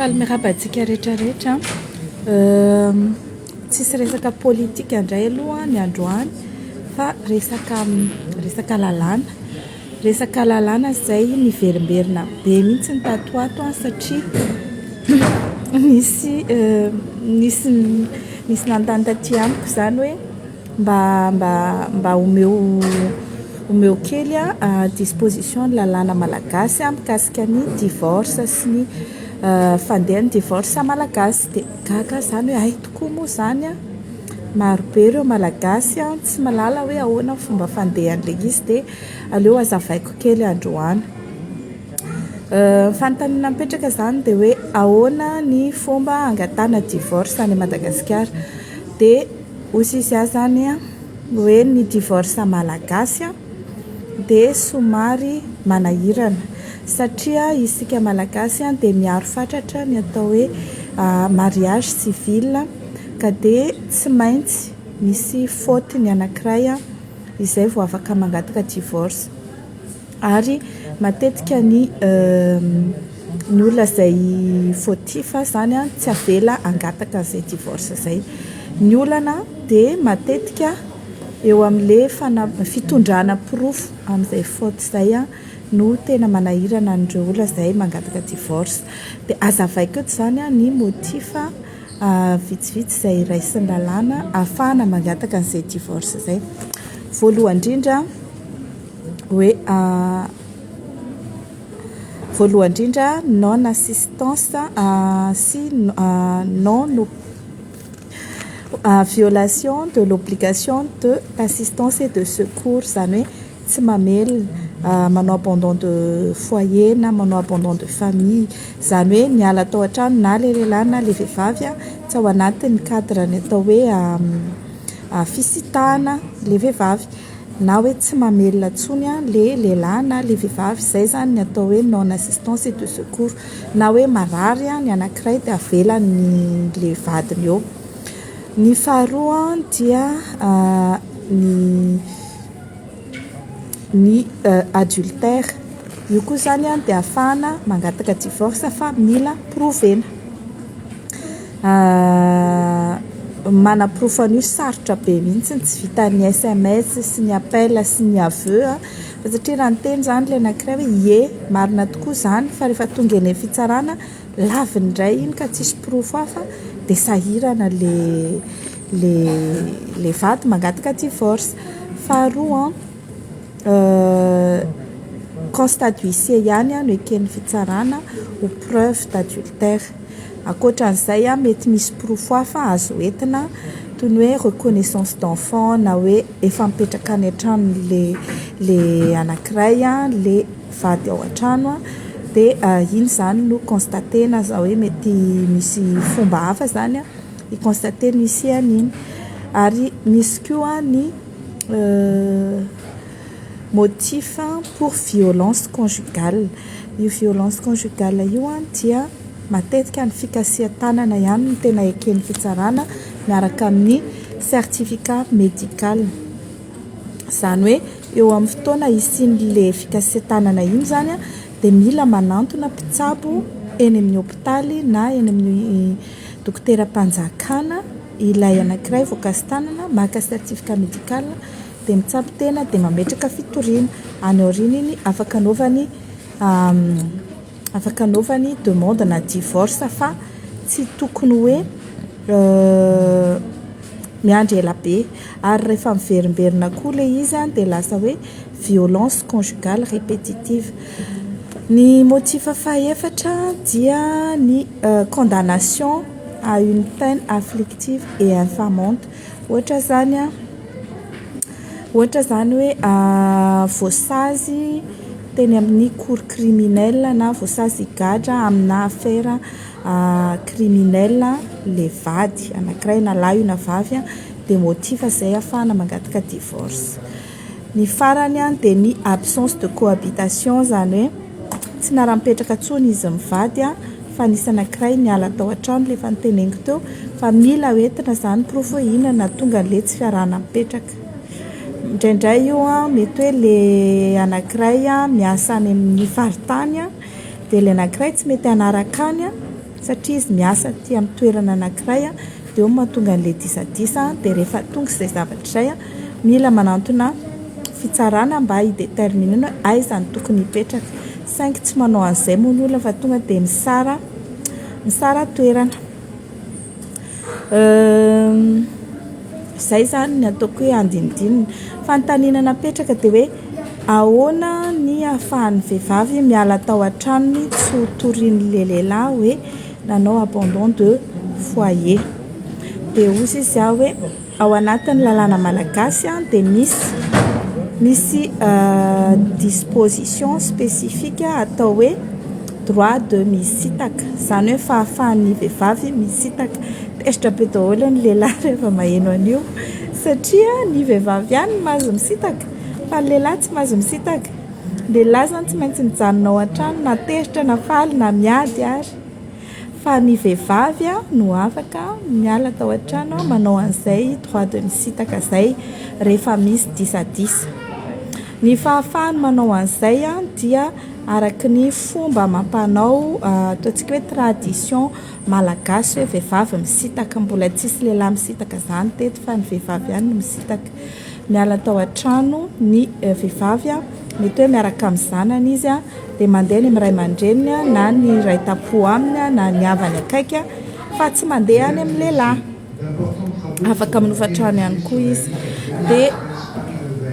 faly miarabantsika rehetrarehetra tsisy resaka politika indray aloha ny androany fa resaka lalàna zay niverimberina be mihitsy ny tatoato satria nisy nandany taty amiko zany hoe mba omeo kely à disposition ny lalàna malagasy mikasika ny divorce sy ny fandehan'ny divorce malagasy de gaga zany hoe ay tokoa moa zany maro be ireo malagasy tsy malala hoe ahoana fomba fandehan'le izy de aleo azavaiko kely androany fanontaniana mipetraka zany de hoe ahoana ny fomba angatana divorce any Madagasikara de osy izy zany hoe ny divorce malagasy de somary manahirana satria isika malagasy de miaro fatratra ny atao hoe mariage civil ka de tsy maintsy misy faute ny anankiray izay vao afaka mangataka divorce ary matetika ny olona zay fautif zany tsy avela angataka zay divorce zay ny olana de matetika eo am'le fitondrana profo am'izay faute zay no tena manahirana andreo olona zay mangataka divorce de azavaiko eto zany ny motifa vitsivitsy zay raisin'ny lalàna ahafahana mangataka an'izay divorce zay voalohany indrindra non assistance si non violation de l'obligation de l'assistance et de secours zany hoe tsy mamely manao abandon de foyer na manao abandon de famille zany hoe miala tao an-trano na le lehilahy na le vehivavy tsy ao anatin'ny cadre ny atao hoe fisitahana le vehivavy na hoe tsy mamelona tsony le lehilahy na le vehivavy zay zany ny atao hoe non assistance et de secours na hoe marary ny anankiray de avelan'ny le vadiny eo ny faharoa dia ny adultère io koa zany de ahafahana mangataka divorce fa mila provena manaprofo an'io sarotra be mihitsy tsy vita ny SMS sy ny appel sy ny aveu fa satria raha ny teny zany le anankiray hoe ie marina tokoa zany fa rehefa tonga eny fitsarana laviny indray iny ka tsisy profo hafa de sahirana le vady mangataka divorce faharoa constat d'huissier ihany no eken'ny fitsarana ou preuve d'adultère akoatran'izay mety misy profo hafa azo entina toy ny hoe reconnaissance d'enfant na hoe efa mipetraka any an-trano le anankiray le vady ao an-trano de iny zany no constatena za hoe mety misy fomba hafa zany i-constate misy an'iny ary misy koa ny motif pour violence conjugale io violence conjugale io dia matetika ny fikasia-tanana ihany no tena eken'ny fitsarana miaraka amin'ny certificat médical zany hoe eo amin'ny fotoana isin'le fikasia-tanana iny zany de mila manantona mpitsabo eny amin'ny hôpitaly na eny amin'ny dokotera-mpanjakana ilay anankiray voakasi-tanana maka certificat médical de mitsabo tena de mametraka fitoriana any aoriana iny afaka anaovany demande na divorce fa tsy tokony hoe miandry ela be ary rehefa miverimberina koa le izy de lasa hoe violence conjugale répétitive ny motif fahaefatra dia ny condamnation à une peine afflictive et infamante ohatra zany hoe voasazy teny amin'ny cour criminelle na voasazy gadra amina affaire criminelle le vady anankiray na lahy io na vavy de motif zay ahafahana mangataka divorce ny farany de ny absence de cohabitation zany hoe tsy nara-mipetraka tsony izy mivady fa nisy anankiray niala tao an-trano le efa niteneniko teo fa mila hoentina zany profo inona tonga le tsy fiarahana mipetraka indraindray io mety hoe le anankiray miasa any amin'ny faritany de le anankiray tsy mety anaraka any satria izy miasa ty amin'ny toerana anankiray dia mahatonga an'ilay disadisa dia rehefa tonga izay zavatra izay mila manantona fitsarana mba hidéterminena aiza ny tokony hipetraka saingy tsy manao an'izay moa ny olona fa tonga dia misara toerana izay zany ny ataoko hoe andinidinina fanontaniana napetraka dia hoe ahoana ny ahafahan'ny vehivavy miala tao an-tranony tsy ho torian'ilay lehilahy hoe nanao abandon de foyer dia ozy izy hoe ao anatin'ny lalàna malagasy dia misy disposition spécifique atao hoe droit de misitaka izany hoe fahafahan'ny vehivavy misitaka tezitra be daholo ny lehilahy rehefa maheno an'io satria ny vehivavy ihany mahazo misitaka fa ny lehilahy tsy mahazo misitaka ny lehilahy zany tsy maintsy mijanona ao an-trano na tezitra na faly na miady ary fa ny vehivavy no afaka miala tao an-trano manao an'izay droit de misitaka izay rehefa misy disadisa ny fahafahany manao an'izay dia araky ny fomba mampanao ataontsika hoe tradition malagasy hoe vehivavy misitaka mbola tsisy lehilahy misitaka zany teto fa ny vehivavy ihany no misitaka miala tao an-trano ny vehivavy mety hoe miaraka amin'ny zanany izy dia mandeha ny amiray aman-dreniny na ny ray tapo aminy na ny havany akaiky fa tsy mandeha any amin'ny lehilahy afaka minofa-trano ihany koa izy dia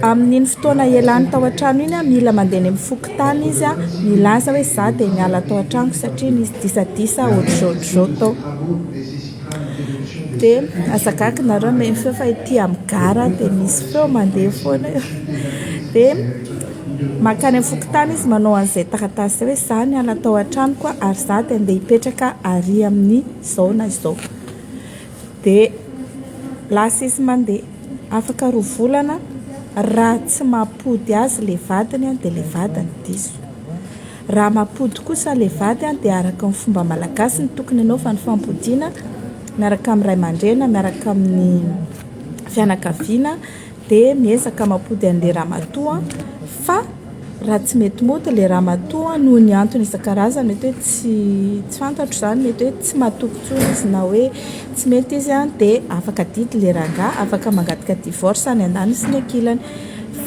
amin'iny fotoana ialany tao an-trano iny mila mandeha ny amin'ny fokotany izy milaza hoe za dia miala tao an-trano satria nisy disadisa ohatr'izao tao dia azakaka nareo me feo fa ity amin'ny gara dia misy feo mandeha foana dia makany amin'ny fokotany izy manao an'izay taratasy hoe za niala tao an-trano koa ary za dia andeha hipetraka ary amin'ny izao na izao dia lasa izy mandeha afaka roa volana raha tsy mampody azy le vadiny dia le vadiny diso raha mampody kosa le vady dia araka amin'ny fomba malagasy ny tokony anao fa ny fampodiana miaraka amin'ny ray aman-dreny miaraka amin'ny fianakaviana dia miezaka mampody an'ilay ramatoa fa raha tsy mety mody ilay ramatoa noho ny antony isan-karazany mety hoe tsy fantatro izany mety hoe tsy mahatokontsony izy na hoe tsy mety izy dia afaka didy ilay rangahy afaka mangataka divorce any an-dany sy ny ankilany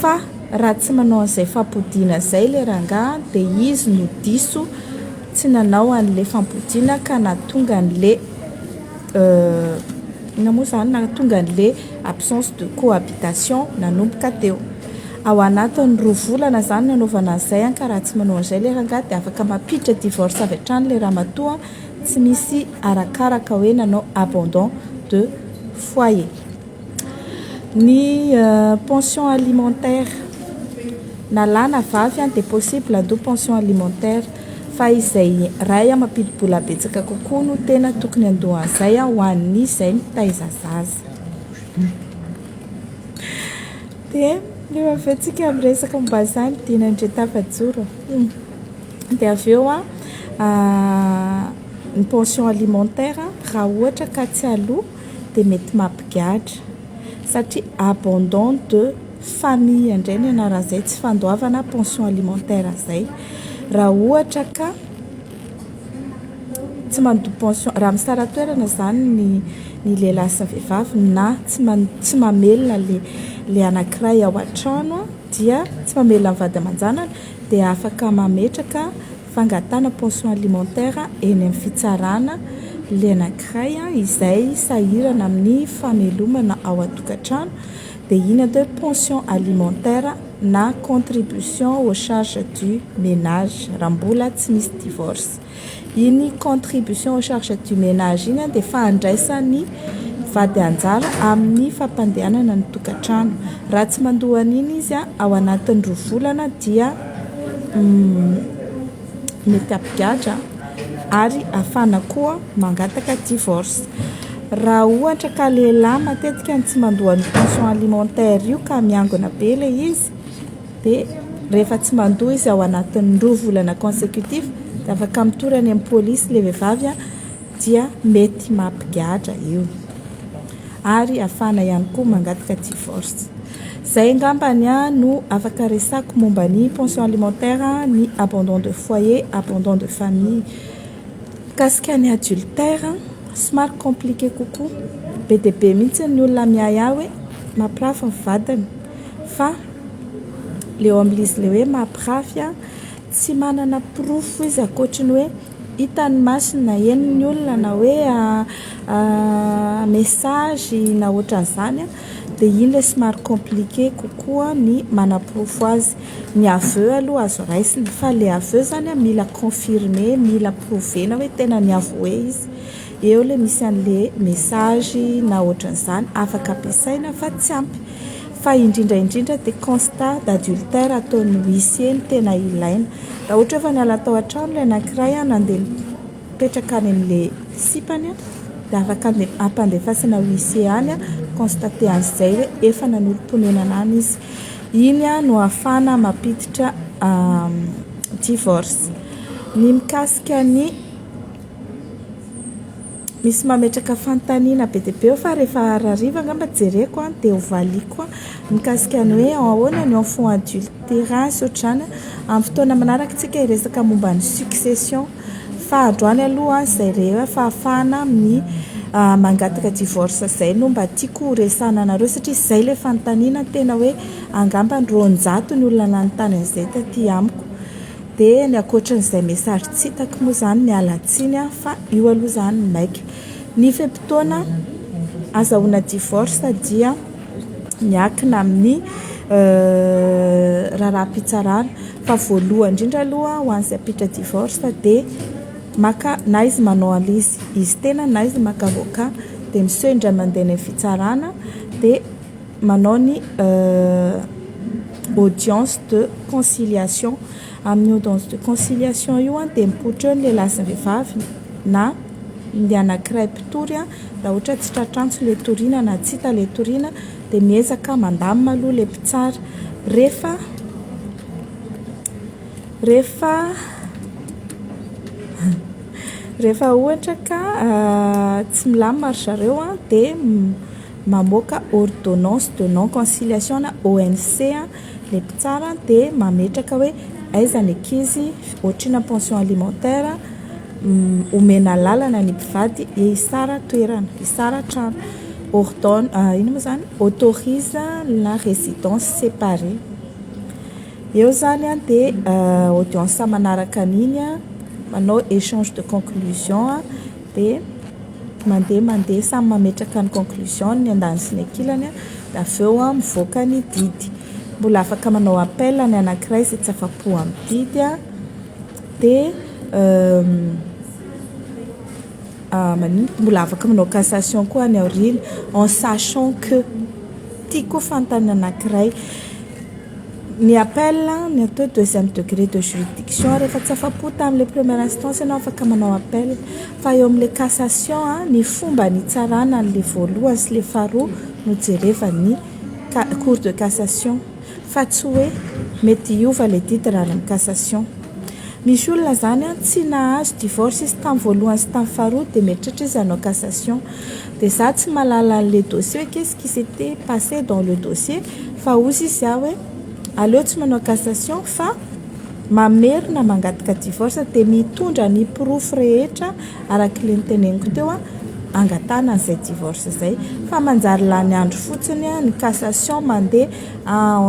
fa raha tsy manao an'izay fampodiana izay ilay rangahy dia izy no diso tsy nanao an'ilay fampodiana ka nahatonga an'ilay namoa zany nahatonga an'ilay absence de cohabitation nanomboka teo ao anatin'ny roa volana zany nanaovana an'izay ka raha tsy manao an'izay ilay rangahy dia afaka mampiditra divorce avy hatrany ilay ramatoa tsy misy arakaraka hoe nanao abandon de foyer ny pension alimentaire na lahy na vavy dia possible ado pension alimentaire fa izay ray mampidi-bola betsaka kokoa no tena tokony andohan'izay ho an'ny izay mitaiza zaza dia rehefa avetsika amin'ny resaka momba izany dinandre tafajoro dia avy eo ny pension alimentaire raha ohatra ka tsy aloha dia mety mampigatra satria abandon de famille indray ny anaran'izay tsy fandoavana pension alimentaire izay raha ohatra ka tsy mando pension raha misara toerana zany ny lehilahy sy vehivavy na tsy mamelona le anankiray ao an-trano dia tsy mamelona ny vady aman-janany dia afaka mametraka fangatana pension alimentaire eny amin'ny fitsarana le anankiray izay sahirana amin'ny famelomana ao an-tokantrano dia iny de pension alimentaire na contribution aux charges du ménage raha mbola tsy misy divorce iny contribution aux charges du ménage iny dia fahandraisany vady anjara amin'ny fampandehanana ny tokantrano raha tsy mandohana iny izy ao anatin'ny roa volana dia mety ampigatra ary afana koa mangataka divorce raha ohatra ka lehilahy matetika ny tsy mandohan'ny pension alimentaire io ka miangona be ilay izy dia rehefa tsy mandoha izy ao anatin'ny roa volana consécutif dia afaka mitorany amin'ny polisy ilay vehivavy dia mety mampigatra io ary afana ihany koa mangataka divorce zay ngambany no afaka resako momba ny pension alimentaire ny abandon de foyer abandon de famille Mikasika ny adultère somary compliqué kokoa be dia be mihitsy ny olona miaya hoe mampirafy ny vadiny fa leo amin'izy le hoe mampirafy tsy manana profo izy akoatra ny hoe hitany masina na eny ny olona na hoe message na ohatran'izany dia iny le somary compliqué kokoa ny manaprofo azy. Ny aveu aloha azo raisina fa le aveu zany mila confirmer, mila provena hoe tena ny avoué izy. Eo le misy an'le message na ohatran'izany afaka ampiasaina fa tsy ampy. Fa indrindra dia constat d'adultère ataon'ny huissier no tena ilaina. Raha ohatra efa niala tao an-trano ilay anankiray nandeha mipetraka any amin'ilay sipany dia afaka ampandefasana huissier any constater an'izay hoe efa nanolo-ponenana any izy. Iny no ahafahana mampiditra divorce. Ny mikasika ny misy mametraka fanontaniana be dia be fa rehefa arariva angamba jereko dia hovaliko mikasika ny hoe ahoana ny enfant adultérin sy ohatrany amin'ny fotoana manaraka tsika hiresaka momba ny succession fa androany aloha izay rehefa fahafahana amin'ny mangataka divorce izay no mba tiako horesana anareo satria izay ilay fanontaniana tena hoe angamba ny roanjato ny olona nanontany an'izay taty amiko. Dia ny ankoatran'izay message tsy hitako moa izany ny alatsiny fa io aloha izany maika. Ny fe-potoana azahoana divorce dia miankina amin'ny raharaham-pitsarana fa voalohany indrindra aloha ho an'izay hampiditra divorce dia maka na izy manao an'izy izy tena na izy maka avocat dia miseho indray mandeha ny fitsarana dia manao ny audience de conciliation. Amin'ny audience de conciliation io dia mipoitra eo ny lehilahy sy ny vehivavy na ny anankiray mpitory raha ohatra tsy tratrantsy ilay toriana na tsy hita ilay toriana dia miezaka mandamina aloha ilay mpitsara rehefa ohatra ka tsy milamina ry zareo dia mamoaka ordonnance de non conciliation na ONC ilay mpitsara dia mametraka hoe aiza ny ankizy ohatrina pension alimentaire omena lalana ny mpivady hisara toerana hisara trano ordonne ino moa zany autorise la résidence séparée. Eo zany dia audience manaraka an'iny manao échange de conclusion dia mandeha samy mametraka ny conclusion ny andany sy ny ankilany dia avy eo mivoaka ny didy. Mbola afaka manao appel ny anankiray izay tsy afa-po amin'ny didy dia mbola afaka manao cassation koa ny aoriana en sachant que tiako fanontany anankiray ny appel ny atao deuxième degré de juridiction rehefa tsy afa-po tamin'ilay première instance ianao afaka manao appel fa eo amin'ilay cassation ny fomba ny tsarana n'ilay voalohany sy ilay faharoa no jerevan'ny cour de cassation fa tsy hoe mety hiova ilay didy raha amin'ny cassation. Misy olona zany tsy nahazo divorce izy tamin'ny voalohany sy tamin'ny faharoa dia mieritreritra izy hanao cassation dia za tsy mahalala an'ilay dossier hoe qu'est-ce qui s'était passé dans le dossier fa ozy izy hoe aleo tsy manao cassation fa mamerina mangataka divorce dia mitondra ny proof rehetra arak'ilay niteneniko teo angatana an'izay divorce izay fa manjary lany andro fotsiny ny cassation mandeha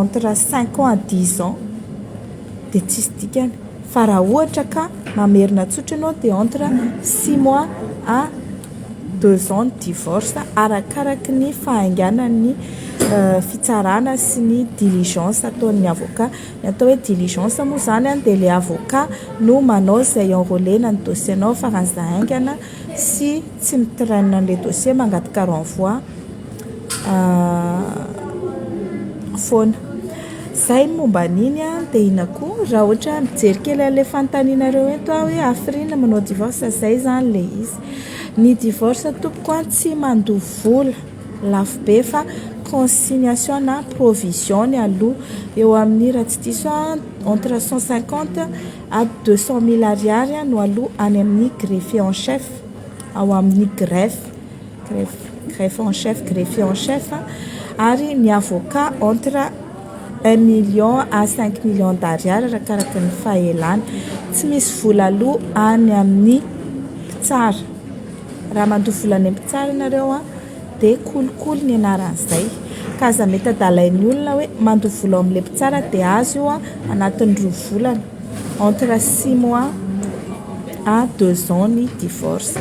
entre 5 ans à 10 ans dia tsisy dikany fa raha ohatra ka mamerina tsotra ianao dia entre 6 mois à 2 ans de divorce arakaraky ny fahainganan'ny fitsarana sy ny diligence ataon'ny avocat. Ny atao hoe diligence moa zany dia ilay avocat no manao izay enrôlena ny dossier-nao faran'izay haingana sy tsy mitrainina an'ilay dossier mangataka renvoi foana. Izay momba an'iny dia ina koa raha ohatra mijery kely an'ilay fanontanianareo eto hoe afrina manao divorce izay zany ilay izy. Ny divorce tompoko tsy mandoa vola lafo be fa consignation na provision ny aloha eo amin'ny raha tsy diso entre 150 à 200 000 ariary no aloha any amin'ny greffier en chef ao amin'ny greffe en chef greffier en chef ary ny avocat entre 1 million à 5 millions d'ariary arakaraky ny fahaelany. Tsy misy vola aloha any amin'ny tsara raha mandoa vola any ampy-tsara ianareo a dia kolikoly ny anaran'izay ka aza mety adalain'ny olona hoe mandoa vola amin'ny ampy-tsara dia azo io a anatin'ny 2 volana entre 6 mois à 2 ans ny divorce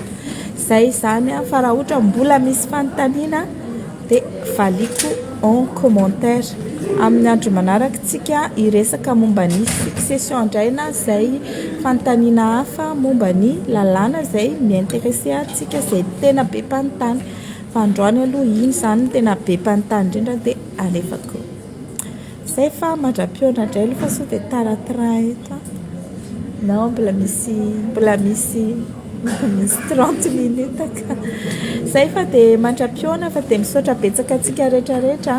zay zany a fa raha ohatra mbola misy fanontaniana dia valiko en commentaire amin'ny andro manaraka tsika iresaka momba ny succession indray na zay fanontaniana hafa momba ny lalàna zay miintéressé atsika zay tena be mpanontany fa androany aloha iny zany tena be mpanontany indrindra dia alefako zay fa mandra-piona indray aloha fa sao dia taratrain eto non mbola misy 30 minutes ka zay fa dia mandra-piona fa dia misaotra betsaka atsika rehetrarehetra